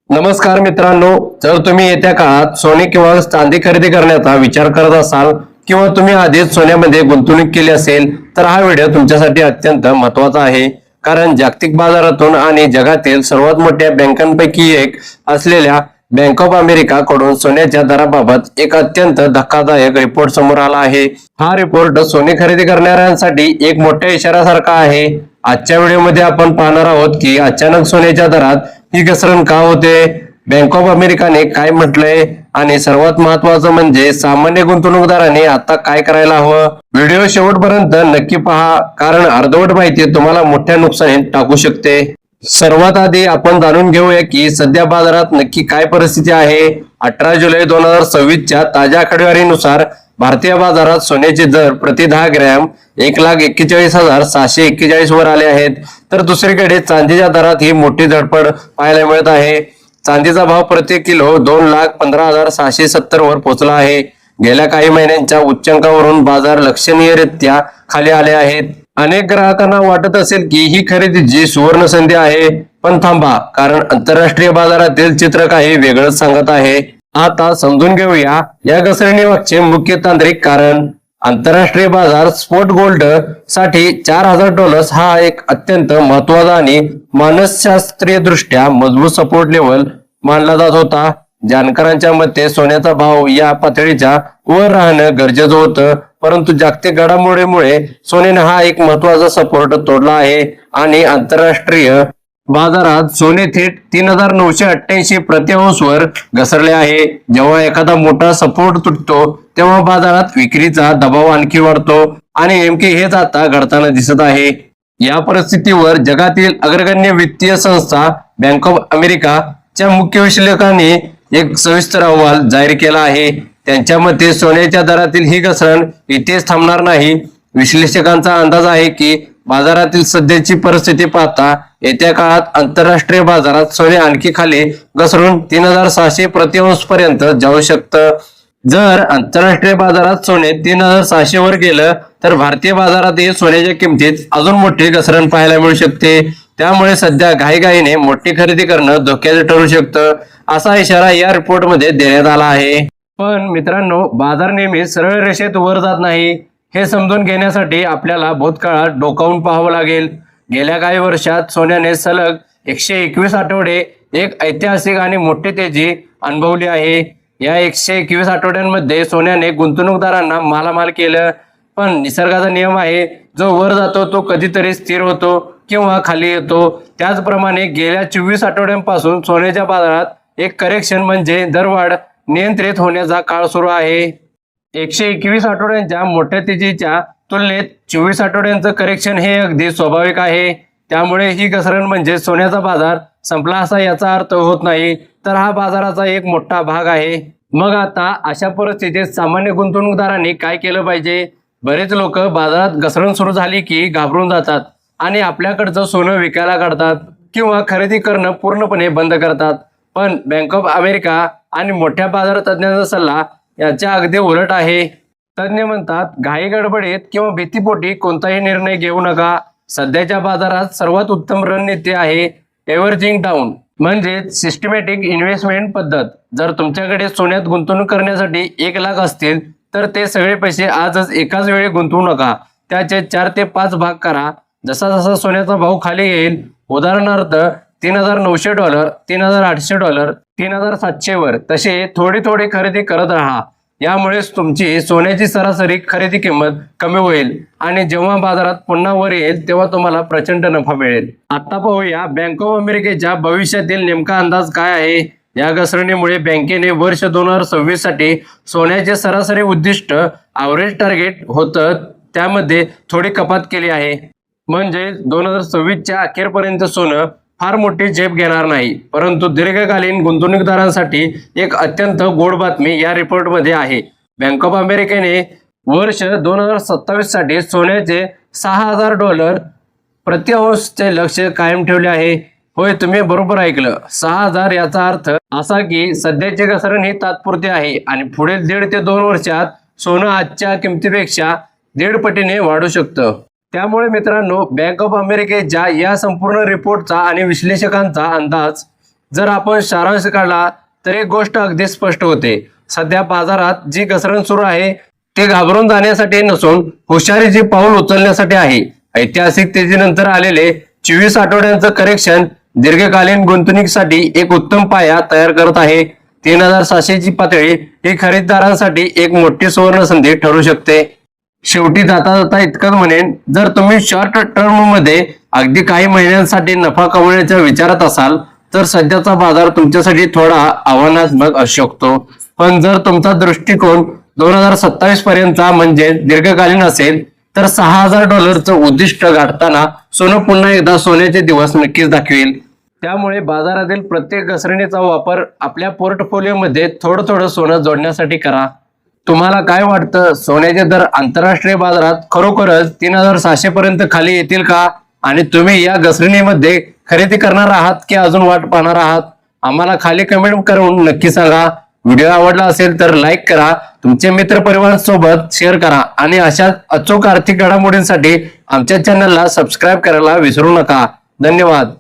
नमस्कार मित्रांनो, जर तुम्ही येत्या काळात सोने किंवा चांदी खरेदी करण्याचा विचार करत असाल किंवा तुम्ही आधीच सोन्यामध्ये गुंतवणूक केली असेल तर हा व्हिडिओ तुमच्यासाठी अत्यंत महत्त्वाचा आहे. कारण जागतिक बाजारातून आणि जगातील सर्वात मोठ्या बँकांपैकी एक असलेल्या बँक ऑफ अमेरिका कडून सोन्याच्या दराबाबत एक अत्यंत धक्कादायक रिपोर्ट समोर आला आहे. हा रिपोर्ट सोने खरेदी करणाऱ्यांसाठी एक मोठ्या इशाऱ्यासारखा आहे. आजच्या व्हिडिओमध्ये आपण पाहणार आहोत की अचानक सोन्याच्या दरात ही घसरण का होते, बँक ऑफ अमेरिकाने काय म्हटलंय आणि सर्वात महत्वाचं म्हणजे सामान्य गुंतवणूकदारांनी आता काय करायला हवं. व्हिडिओ शेवटपर्यंत नक्की पहा, कारण अर्धवट माहिती तुम्हाला मोठ्या नुकसानीत टाकू शकते. सर्वात आधी आपण जाणून घेऊया की सध्या बाजारात नक्की काय परिस्थिती आहे. 18 जुलै 2026 च्या ताज्या आकडेवारीनुसार भारतीय बाजारात सोन्याचे दर प्रति 10 ग्रॅम 1,41,641 वर आले आहेत. तर दुसरीकडे चांदीच्या दरात ही मोठी धडपड पाहायला मिळत आहे. चांदीचा भाव प्रति किलो 2,15,670 वर पोहोचला आहे. गेल्या काही महिन्यांच्या उच्चांकावरून बाजार लक्षणीयरित्या खाली आले आहेत. अनेक ग्राहकांना वाटत असेल की ही खरेदीची सुवर्ण संधी आहे, पण थांबा, कारण आंतरराष्ट्रीय बाजारातील चित्र काही वेगळंच सांगत आहे. आता समजून घेऊया या घसरणीमागचे मुख्य तांत्रिक कारण. आंतरराष्ट्रीय बाजार स्पॉट गोल्ड साठी $4,000 हा एक अत्यंत महत्वाचा आणि मानसशास्त्रीय दृष्ट्या मजबूत सपोर्ट लेवल मानला जात होता. जाणकारांच्या मते सोन्याचा भाव या पातळीच्या वर राहणं गरजेचं होतं, परंतु जागतिक घडामोडीमुळे सोन्याने हा एक महत्वाचा सपोर्ट तोडला आहे आणि आंतरराष्ट्रीय बाजारात सोने थेट 3,988 प्रति औंस वर घसरले आहे. जेव्हा एखादा मोठा सपोर्ट तुटतो तेव्हा बाजारात विक्रीचा दबाव आणखी वाढतो आणि नेमके हेच आता घडताना दिसत आहे. या परिस्थितीवर जगातील अग्रगण्य वित्तीय संस्था बँक ऑफ अमेरिकाच्या मुख्य विश्लेषकांनी एक सविस्तर अहवाल जाहीर केला आहे. त्यांच्या मते सोन्याच्या दरातील ही घसरण इथेच थांबणार नाही. विश्लेषकांचा अंदाज आहे की बाजारातील सध्याची परिस्थिती पाहता येत्या काळात आंतरराष्ट्रीय बाजारात सोने आणखी खाली घसरून 3,600 प्रति औंस पर्यंत जाऊ शकतं. जर आंतरराष्ट्रीय बाजारात सोने 3,600 वर गेलं तर भारतीय बाजारातही सोन्याच्या किमतीत अजून मोठी घसरण पाहायला मिळू शकते. त्यामुळे सध्या घाईघाईने मोठी खरेदी करणं धोक्याचं ठरू शकतं, असा इशारा या रिपोर्टमध्ये देण्यात आला आहे. पण मित्रांनो, बाजार नेहमी सरळ रेषेत वर जात नाही. हे समजून घेण्यासाठी आपल्याला भूतकाळात डोकावून पाहावं लागेल. गेल्या काही वर्षात सोन्याने सलग 121 आठवडे एक ऐतिहासिक आणि मोठी तेजी अनुभवली आहे. या 121 आठवड्यांमध्ये सोन्याने गुंतवणूकदारांना मालामाल केलं. पण निसर्गाचा नियम आहे, जो वर जातो तो कधीतरी स्थिर होतो किंवा खाली येतो. त्याचप्रमाणे गेल्या 24 आठवड्यांपासून सोन्याच्या बाजारात एक करेक्शन म्हणजे दरवाढ नियंत्रित होण्याचा काळ सुरू आहे. 121 आठवड्यांच्या मोठ्या तेजीच्या तुलनेत 24 आठवड्यांचं करेक्शन हे अगदी स्वाभाविक आहे. त्यामुळे ही घसरण म्हणजे सोन्याचा बाजार संपला असा याचा अर्थ होत नाही, तर हा बाजाराचा एक मोठा भाग आहे. मग आता अशा परिस्थितीत सामान्य गुंतवणूकदारांनी काय केलं पाहिजे? बरेच लोक बाजारात घसरण सुरू झाली की घाबरून जातात आणि आपल्याकडचं सोनं विकायला काढतात किंवा खरेदी करणं पूर्णपणे बंद करतात. पण बँक ऑफ अमेरिका आणि मोठ्या बाजार तज्ज्ञांचा सल्ला याच्या अगदी उलट आहे. तज्ज्ञ म्हणतात, घाई गडबडीत किंवा भीतीपोटी कोणताही निर्णय घेऊ नका. सध्याच्या बाजारात सर्वात उत्तम रणनीती आहे एव्हरेजिंग डाऊन, म्हणजे सिस्टमॅटिक इन्व्हेस्टमेंट पद्धत. जर तुमच्याकडे सोन्यात गुंतवणूक करण्यासाठी 1 लाख असतील तर ते सगळे पैसे आजच एकाच वेळी गुंतवू नका. त्याचे 4 ते 5 भाग करा. जसा जसा सोन्याचा भाव खाली येईल, उदाहरणार्थ $3,900, $3,800, $3,700 वर, तसे थोडी खरेदी करत राहा. यामुळेच तुमची सोन्याची सरासरी खरेदी किंमत कमी होईल आणि जेव्हा बाजारात पुन्हा वर येईल तेव्हा तुम्हाला प्रचंड नफा मिळेल. आता पाहूया बँक ऑफ अमेरिकेच्या भविष्यातील नेमका अंदाज काय आहे. या घसरणीमुळे बँकेने वर्ष 2026 साठी सोन्याचे सरासरी उद्दिष्ट ॲव्हरेज टार्गेट होतं त्यामध्ये थोडी कपात केली आहे. म्हणजे 2026च्या अखेरपर्यंत सोनं फार मोठी झेप घेणार नाही. परंतु दीर्घकालीन गुंतवणूकदारांसाठी एक अत्यंत गोड बातमी या रिपोर्टमध्ये आहे. बँक ऑफ अमेरिकेने वर्ष 2027 साठी सोन्याचे $6,000 प्रति औंसचे लक्ष्य कायम ठेवले आहे. होय, तुम्ही बरोबर ऐकलं, 6,000. याचा अर्थ असा की सध्याची घसरण ही तात्पुरती आहे आणि पुढील 1.5 ते 2 वर्षात सोनं आजच्या किमतीपेक्षा 1.5 पटीने वाढू शकतं. त्यामुळे मित्रांनो, बँक ऑफ अमेरिकेच्या या संपूर्ण रिपोर्टचा आणि विश्लेषकांचा अंदाज जर आपण सारांश काढला तर एक गोष्ट अगदी स्पष्ट होते, सध्या बाजारात जी घसरण सुरू आहे ते घाबरून जाण्यासाठी नसून हुशारीचे पाऊल उचलण्यासाठी आहे. ऐतिहासिक तेजीनंतर आलेले 24 आठवड्यांचं करेक्शन दीर्घकालीन गुंतवणुकीसाठी एक उत्तम पाया तयार करत आहे. 3700 ची पातळी ही खरेदीदारांसाठी एक मोठी सुवर्ण संधी ठरू शकते. शेवटी जाता जाता इतकंच म्हणेन, जर तुम्ही शॉर्ट टर्म मध्ये अगदी काही महिन्यांसाठी नफा कमवण्याच्या विचारात असाल तर सध्याचा बाजार तुमच्यासाठी थोडा आव्हानात्मक असू शकतो. पण जर तुमचा दृष्टिकोन 2027 पर्यंतचा म्हणजे दीर्घकालीन असेल तर $6000 उद्दिष्ट गाठताना सोनं पुन्हा एकदा सोन्याचे दिवस नक्कीच दाखवेल. त्यामुळे बाजारातील प्रत्येक घसरणीचा वापर आपल्या पोर्टफोलिओमध्ये थोडं थोडं सोनं जोडण्यासाठी करा. तुम्हाला काय वाटतं, सोन्याचे दर आंतरराष्ट्रीय बाजारात खरोखरच 3600 पर्यंत खाली येतील का? आणि तुम्ही या घसरणीमध्ये खरेदी करणार आहात की अजून वाट पाहणार आहात? आम्हाला खाली कमेंट करून नक्की सांगा. व्हिडिओ आवडला असेल तर लाईक करा, तुमचे मित्रपरिवारांसोबत शेअर करा आणि अशाच अचूक आर्थिक घडामोडींसाठी आमच्या चॅनलला सबस्क्राईब करायला विसरू नका. धन्यवाद.